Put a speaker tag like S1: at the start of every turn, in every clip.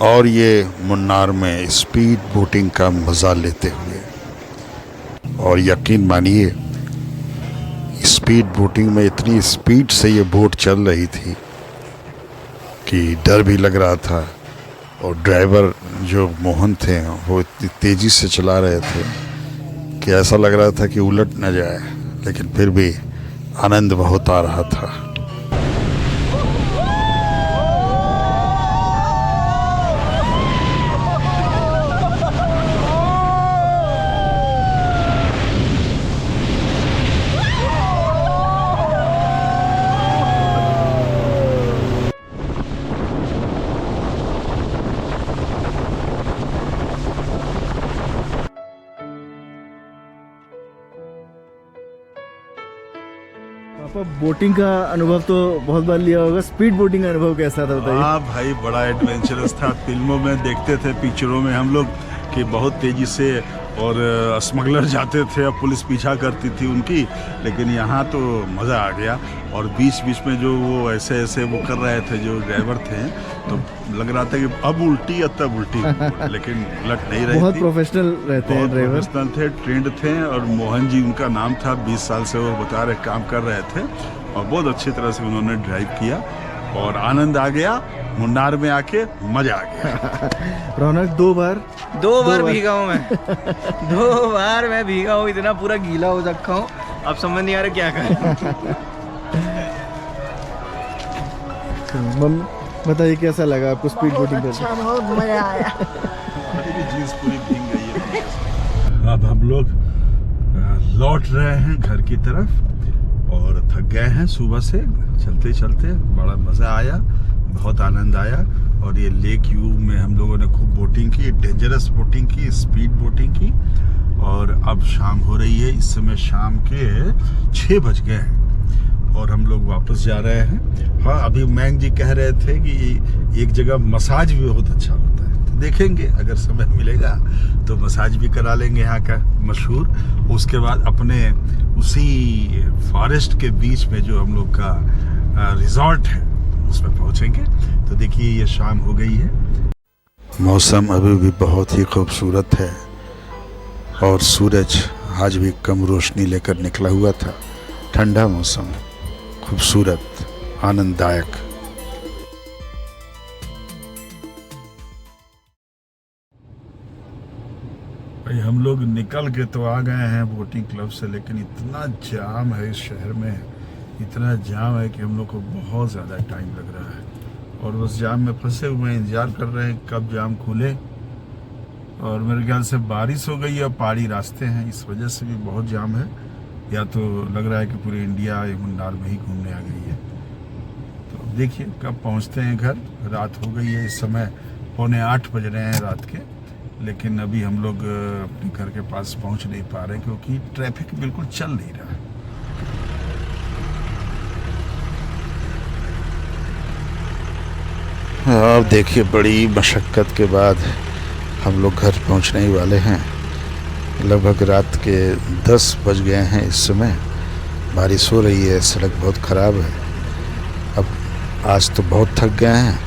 S1: और ये मुन्नार में स्पीड बोटिंग का मज़ा लेते हुए। और यकीन मानिए स्पीड बोटिंग में इतनी स्पीड से ये बोट चल रही थी कि डर भी लग रहा था। और ड्राइवर जो मोहन थे वो इतनी तेज़ी से चला रहे थे कि ऐसा लग रहा था कि उलट न जाए, लेकिन फिर भी आनंद बहुत आ रहा था।
S2: पापा, बोटिंग का अनुभव तो बहुत बार लिया होगा, स्पीड बोटिंग का अनुभव कैसा था बताइए।
S3: हाँ भाई, बड़ा एडवेंचरस था। फिल्मों में देखते थे, पिक्चरों में हम लोग कि बहुत तेजी से और स्मगलर जाते थे और पुलिस पीछा करती थी उनकी, लेकिन यहाँ तो मज़ा आ गया। और बीच बीच में जो वो ऐसे ऐसे वो कर रहे थे जो ड्राइवर थे, तो लग रहा था कि अब उल्टी या तब उल्टी, लेकिन उलट नहीं रही
S2: बहुत
S3: थी।
S2: प्रोफेशनल रहते हैं ड्राइवर।
S3: प्रोफेशनल थे, ट्रेंड थे। और मोहन जी उनका नाम था, 20 साल से वो बता रहे काम कर रहे थे और बहुत अच्छी तरह से उन्होंने ड्राइव किया और आनंद आ गया। मुन्नार में आके मजा आ गया।
S2: रौनक दो बार
S4: भीगा हूँ मैं। 2 बार मैं भीगा हूँ, इतना पूरा गीला हो रखा हूँ, अब समझ नहीं आ रहा क्या करें।
S2: मम्मी बताइए कैसा लगा आपको स्पीड बोटिंग करके?
S5: अच्छा, बहुत मजा आया।
S3: हमारी भी जीन्स पूरी भीग गई है। अब हम लोग लौट रहे हैं घर की तरफ और थक गए हैं सुबह से चलते चलते। बड़ा मज़ा आया, बहुत आनंद आया। और ये लेक व्यू में हम लोगों ने खूब बोटिंग की, डेंजरस बोटिंग की, स्पीड बोटिंग की। और अब शाम हो रही है, इस समय शाम के 6 बज गए हैं और हम लोग वापस जा रहे हैं। हाँ, अभी मैंग जी कह रहे थे कि एक जगह मसाज भी बहुत अच्छा होता है, तो देखेंगे अगर समय मिलेगा तो मसाज भी करा लेंगे यहाँ का मशहूर। उसके बाद अपने उसी फॉरेस्ट के बीच में जो हम लोग का रिजॉर्ट है उसमें पहुँचेंगे। तो देखिए ये शाम हो गई है,
S1: मौसम अभी भी बहुत ही खूबसूरत है और सूरज आज भी कम रोशनी लेकर निकला हुआ था। ठंडा मौसम, खूबसूरत, आनंददायक।
S3: भाई हम लोग निकल के तो आ गए हैं बोटिंग क्लब से, लेकिन इतना जाम है इस शहर में, इतना जाम है कि हम लोग को बहुत ज़्यादा टाइम लग रहा है और बस जाम में फंसे हुए हैं, इंतज़ार कर रहे हैं कब जाम खुले। और मेरे ख्याल से बारिश हो गई है, पहाड़ी रास्ते हैं, इस वजह से भी बहुत जाम है। या तो लग रहा है कि पूरी इंडिया मुन्नार में ही घूमने आ गई है। तो अब देखिए कब पहुंचते हैं घर। रात हो गई है, इस समय 7:45 बज रहे हैं रात के, लेकिन अभी हम लोग अपने घर के पास पहुंच नहीं पा रहे क्योंकि ट्रैफिक बिल्कुल चल नहीं रहा है।
S1: अब देखिए बड़ी मशक्क़त के बाद हम लोग घर पहुंचने ही वाले हैं। लगभग रात के 10 बज गए हैं इस समय। बारिश हो रही है, सड़क बहुत ख़राब है। अब आज तो बहुत थक गए हैं,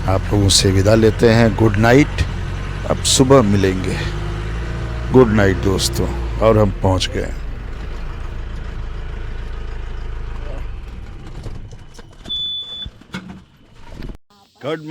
S1: आप लोगों से विदा लेते हैं। गुड नाइट, अब सुबह मिलेंगे। गुड नाइट दोस्तों। और हम पहुंच गए। Good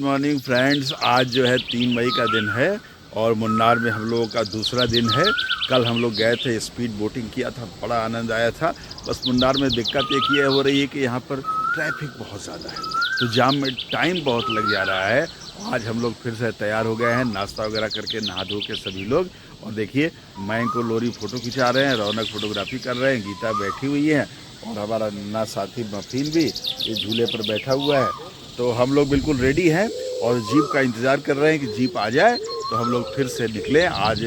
S1: morning friends. आज जो है 3 मई का दिन है और मुन्नार में हम लोगों का दूसरा दिन है। कल हम लोग गए थे, स्पीड बोटिंग किया था, बड़ा आनंद आया था। बस मुन्नार में दिक्कत एक ये हो रही है कि यहाँ पर ट्रैफिक बहुत ज़्यादा है, तो जाम में टाइम बहुत लग जा रहा है। आज हम लोग फिर से तैयार हो गए हैं, नाश्ता वगैरह करके, नहा धो के सभी लोग। और देखिए मैं को लोरी फ़ोटो खिंचा रहे हैं, रौनक फोटोग्राफी कर रहे हैं, गीता बैठी हुई है और हमारा नन्ना साथी मफीन भी ये झूले पर बैठा हुआ है। तो हम लोग बिल्कुल रेडी हैं और जीप का इंतज़ार कर रहे हैं कि जीप आ जाए तो हम लोग फिर से निकलें। आज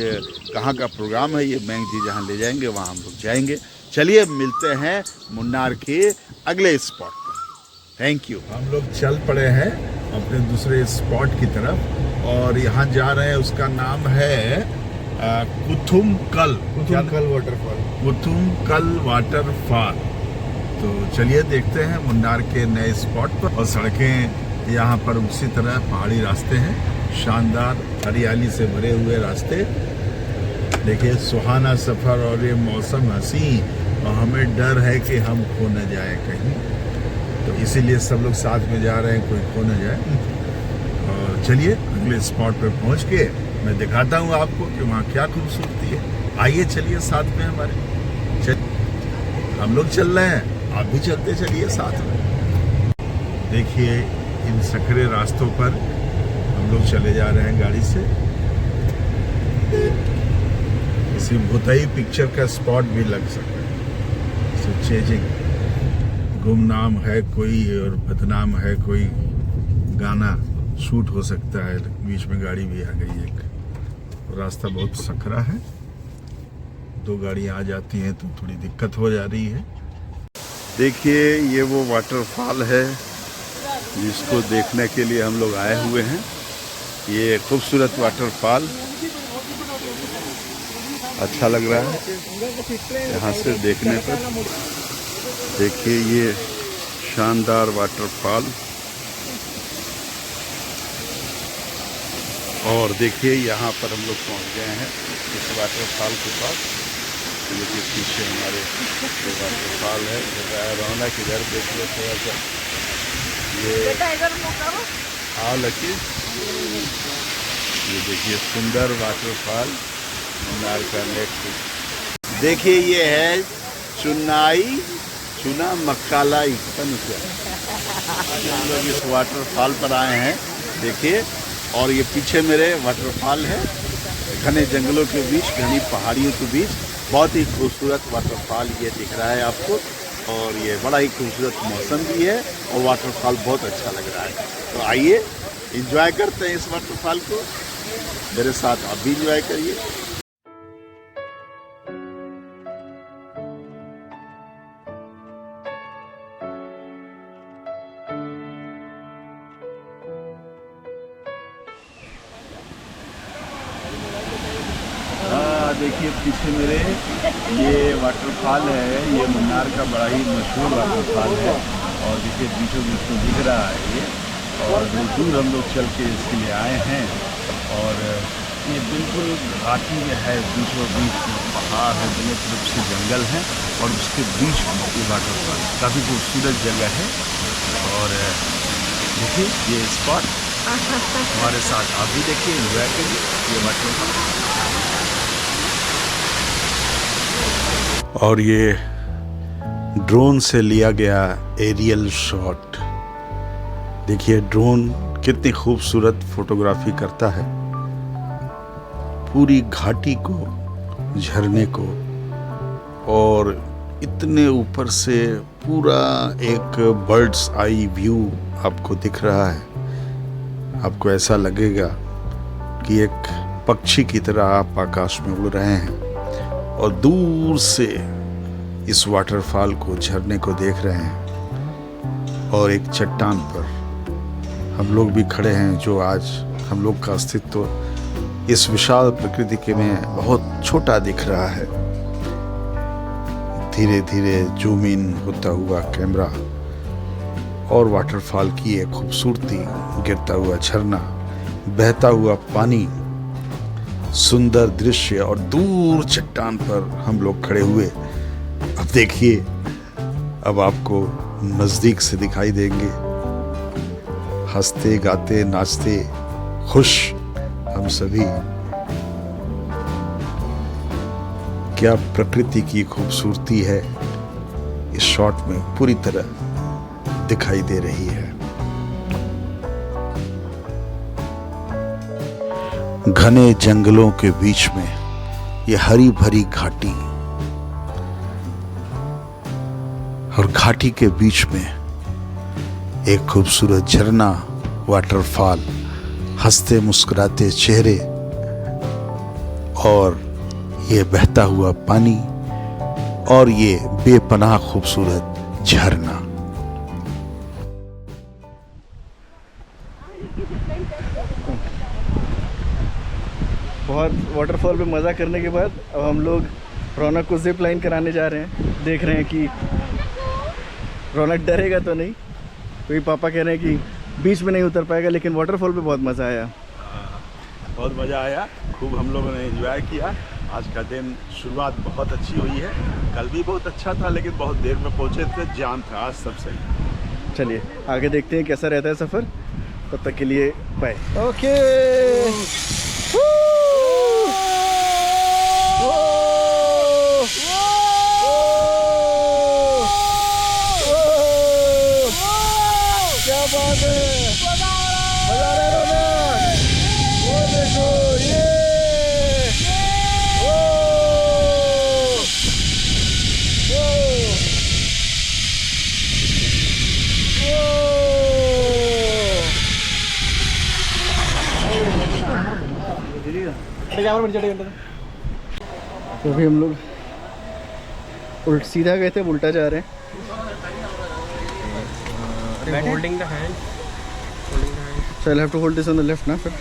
S1: कहाँ का प्रोग्राम है, ये मैंग जी जहाँ ले जाएंगे वहाँ हम लोग जाएंगे। चलिए मिलते हैं मुन्नार के अगले स्पॉट पर। Thank you.
S3: हम लोग चल पड़े हैं अपने दूसरे स्पॉट की तरफ और यहाँ जा रहे हैं, उसका नाम है कुथुमकल
S2: वाटरफॉल।
S3: कुथुमकल वाटरफॉल। तो चलिए देखते हैं मुन्नार के नए स्पॉट पर। और सड़कें यहाँ पर उसी तरह पहाड़ी रास्ते हैं, शानदार हरियाली से भरे हुए रास्ते। देखिए सुहाना सफ़र और ये मौसम हंसी, और हमें डर है कि हम खो न जाए कहीं, तो इसीलिए सब लोग साथ में जा रहे हैं, कोई खो न जाए। और चलिए अगले स्पॉट पर पहुँच के मैं दिखाता हूँ आपको कि वहाँ क्या खूबसूरती है। आइए चलिए साथ में हमारे, हम लोग चल रहे हैं, आप भी चलते चलिए साथ में। देखिए इन सकरे रास्तों पर हम लोग चले जा रहे हैं गाड़ी से। किसी भूतई पिक्चर का स्पॉट भी लग सकता है। चेजिंग गुमनाम है कोई और बदनाम है कोई गाना शूट हो सकता है। बीच में गाड़ी भी आ गई एक, रास्ता बहुत सकरा है, दो गाड़ियाँ आ जाती हैं तो थोड़ी दिक्कत हो जा रही है। देखिए ये वो वाटरफॉल है जिसको देखने के लिए हम लोग आए हुए हैं। ये खूबसूरत वाटरफॉल अच्छा लग रहा है यहाँ से देखने पर। देखिए ये शानदार वाटरफॉल, और देखिए यहाँ पर हम लोग पहुँच गए हैं इस वाटरफॉल के पास। देखिए पीछे हमारे जो वाटरफॉल है, रौनक इधर देख लो थोड़ा सा। ये आओ लकी, ये देखिए सुंदर वाटरफॉल मुन्नार का नेक्स्ट। देखिए ये है चुनाई चुना मक्कालाई, पता नहीं क्या। हम लोग इस वाटरफॉल पर आए हैं देखिए, और ये पीछे मेरे वाटरफॉल है, घने जंगलों के बीच, घनी पहाड़ियों के बीच बहुत ही खूबसूरत वाटरफॉल ये दिख रहा है आपको। और ये बड़ा ही खूबसूरत मौसम भी है और वाटरफॉल बहुत अच्छा लग रहा है। तो आइए एंजॉय करते हैं इस वाटरफॉल को, मेरे साथ आप भी एंजॉय करिए। देखिए पीछे मेरे ये वाटरफॉल है, ये मुन्नार का बड़ा ही मशहूर वाटरफॉल है, और देखिए बीचों बीच में दिख रहा है ये, और दूर हम लोग चल के इसके लिए आए हैं। और ये बिल्कुल घाटी में है, बीचों बीच पहाड़ है, दोनों तरफ से जंगल है, और उसके बीच में ये वाटरफॉल काफ़ी खूबसूरत जगह है। और देखिए ये स्पॉट हमारे साथ आप भी देखिए, एंजॉय करिए ये वाटरफॉल। और ये ड्रोन से लिया गया एरियल शॉट। देखिए ड्रोन कितनी खूबसूरत फोटोग्राफी करता है, पूरी घाटी को, झरने को, और इतने ऊपर से पूरा एक बर्ड्स आई व्यू आपको दिख रहा है। आपको ऐसा लगेगा कि एक पक्षी की तरह आप आकाश में उड़ रहे हैं और दूर से इस वाटरफॉल को, झरने को देख रहे हैं। और एक चट्टान पर हम लोग भी खड़े हैं, जो आज हम लोग का अस्तित्व इस विशाल प्रकृति के में बहुत छोटा दिख रहा है। धीरे धीरे जूम इन होता हुआ कैमरा, और वाटरफॉल की एक खूबसूरती, गिरता हुआ झरना, बहता हुआ पानी, सुंदर दृश्य, और दूर चट्टान पर हम लोग खड़े हुए। अब देखिए, अब आपको नजदीक से दिखाई देंगे, हंसते गाते नाचते खुश हम सभी। क्या प्रकृति की खूबसूरती है इस शॉट में पूरी तरह दिखाई दे रही है। घने जंगलों के बीच में ये हरी भरी घाटी, और घाटी के बीच में एक खूबसूरत झरना, वाटरफॉल, हंसते मुस्कुराते चेहरे, और ये बहता हुआ पानी, और ये बेपनाह खूबसूरत झरना।
S2: बहुत वाटरफॉल पे मज़ा करने के बाद अब हम लोग रौनक को जिप लाइन कराने जा रहे हैं। देख रहे हैं कि रौनक डरेगा तो नहीं, क्योंकि पापा कह रहे हैं कि बीच में नहीं उतर पाएगा, लेकिन वाटरफॉल पे बहुत मज़ा आया।
S3: बहुत मज़ा आया, खूब हम लोगों ने एंजॉय किया। आज का दिन शुरुआत बहुत अच्छी हुई है। कल भी बहुत अच्छा था, लेकिन बहुत देर में पहुंचे थे, जाम था। आज सब सही।
S2: चलिए आगे देखते हैं कैसा रहता है सफ़र। तब तक के लिए बाय। ओके क्या बात है, मजा आ रहा है रौनक। वो देखो ये तो अभी हम लोग सीधा गए थे, उल्टा जा रहे हैं।
S4: Holding the hand,
S2: So I'll have to hold this on the left ना फिर?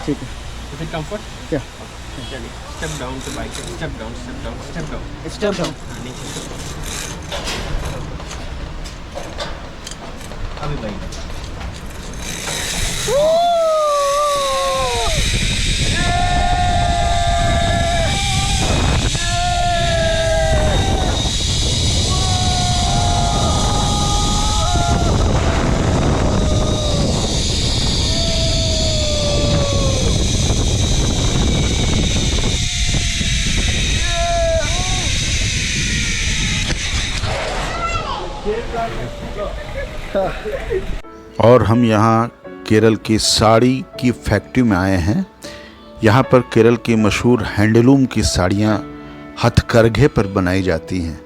S2: ठीक है।
S4: Is it comfort?
S2: क्या?
S4: Step down to bike. Step down, step down, step down.
S2: Step down.
S4: अभी bike.
S1: और हम यहाँ केरल की साड़ी की फैक्ट्री में आए हैं। यहाँ पर केरल की मशहूर हैंडलूम की साड़ियाँ हथकरघे पर बनाई जाती हैं।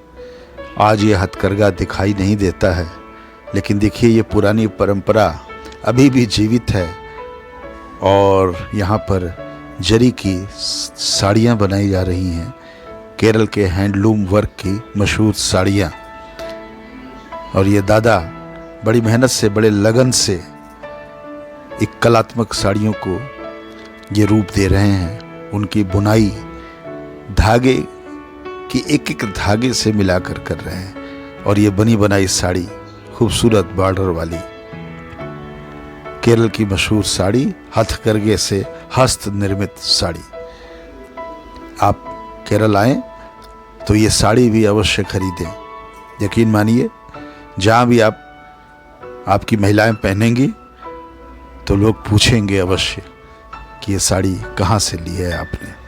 S1: आज ये हथकरघा दिखाई नहीं देता है, लेकिन देखिए ये पुरानी परंपरा अभी भी जीवित है। और यहाँ पर जरी की साड़ियाँ बनाई जा रही हैं, केरल के हैंडलूम वर्क की मशहूर साड़ियाँ। और ये दादा बड़ी मेहनत से, बड़े लगन से एक कलात्मक साड़ियों को ये रूप दे रहे हैं। उनकी बुनाई धागे की एक एक धागे से मिलाकर कर रहे हैं। और ये बनी बनाई साड़ी खूबसूरत बॉर्डर वाली केरल की मशहूर साड़ी, हथकरघे से हस्त निर्मित साड़ी। आप केरल आएं तो ये साड़ी भी अवश्य खरीदें। यकीन मानिए, जहाँ भी आपकी महिलाएं पहनेंगी तो लोग पूछेंगे अवश्य कि ये साड़ी कहाँ से ली है आपने।